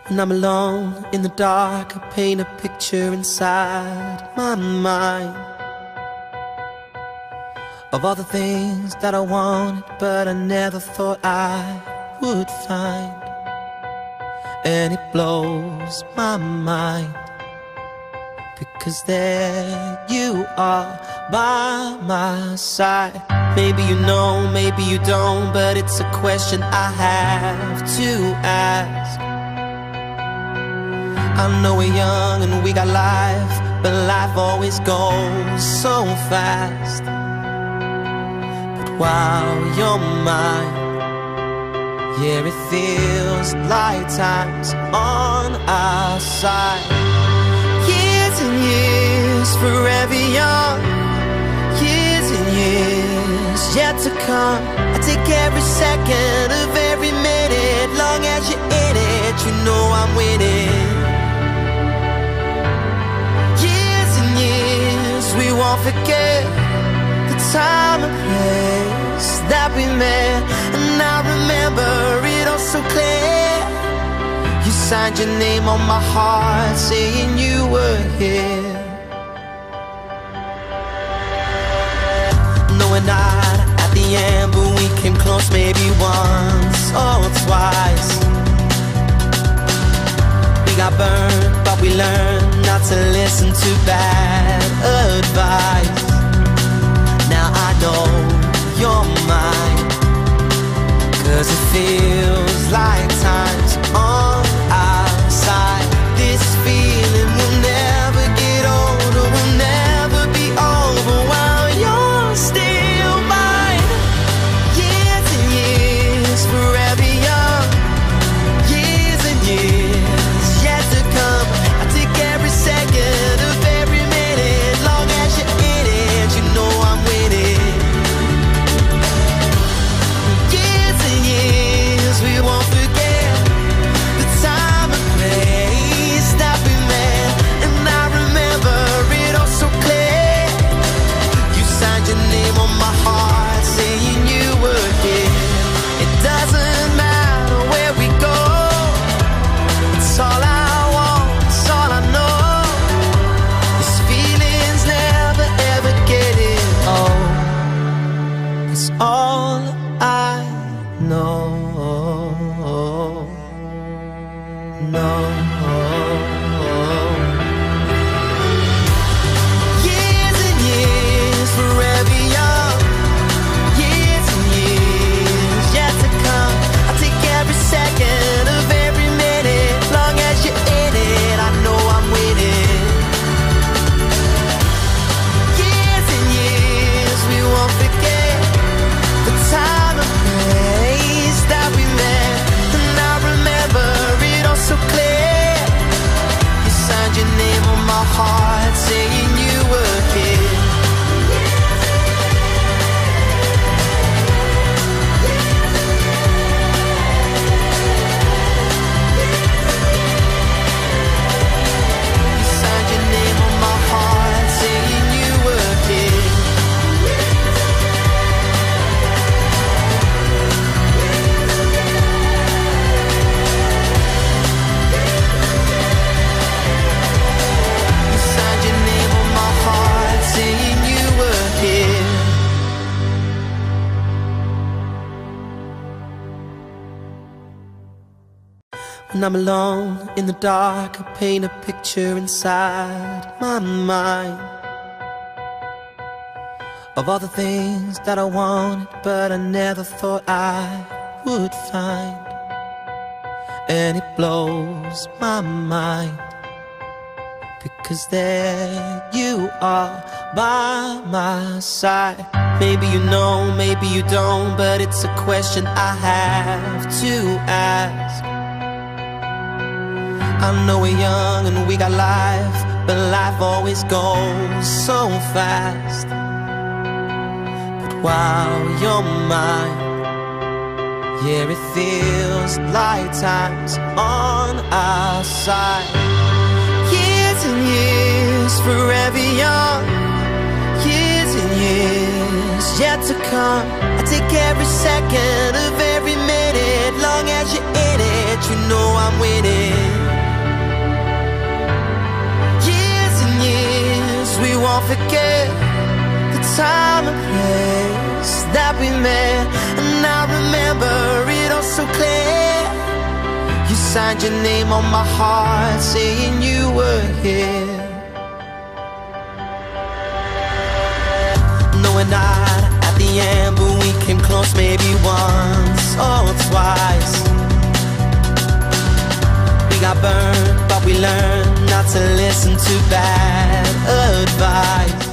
When I'm alone in the dark, I paint a picture inside my mind of all the things that I wanted, but I never thought I would find. And it blows my mind, because there you are by my side. Maybe you know, maybe you don't, but it's a question I have to ask. I know we're young and we got life, but life always goes so fast. But while you're mine, yeah, it feels like time's on our side. Years and years, forever young. Years and years yet to come. I take every second of every minute. Long as you're in it, you know I'm winning. Years and years, we won't forget the time and place that we met. And I remember it all so clear. You signed your name on my heart, saying you were here. No, we're not at the end, but we came close maybe once or twice. We got burned, but we learned not to listen to bad advice. Now I know you're mine, 'cause it feels like time's on our side. This feeling will never get older, will never be over while you're still mine. Years and years, forever young. Years and years yet to come. I take every second of every minute. Long as you're in it, you know I'm winning. Years and years, we won't forget the time and place that we met. And I remember it all so clear. You signed your name on my heart, saying you were here. It doesn't matter where we go, it's all I want, it's all I know. This feeling's never ever getting old. It's all I know. No. Years and years, forever young. Years and years yet to come. I take every second of every minute. Long as you're in it, I know I'm winning. Years and years, we won't forget the time and place that we met. And I remember it all so clear. You signed your name on my heart, saying you were here. You signed your name on my heart, saying you were here. You signed your name on my heart, saying you were here. When I'm alone in the dark, I paint a picture inside my mind of all the things that I wanted, but I never thought I would find. And it blows my mind, because there you are by my side. Maybe you know, maybe you don't, but it's a question I have to ask. I know we're young and we got life, but life always goes so fast. But while you're mine, yeah, it feels like time's on our side. Years and years, forever young. Years and years yet to come. I take every second of every minute. Long as you're in it, you know I'm winning. won't forget the time and place that we met. And I remember it all so clear. You signed your name on my heart, saying you were here. No, we're not at the end, but we came close maybe once or twice. We got burned, but we learned not to listen to bad advice.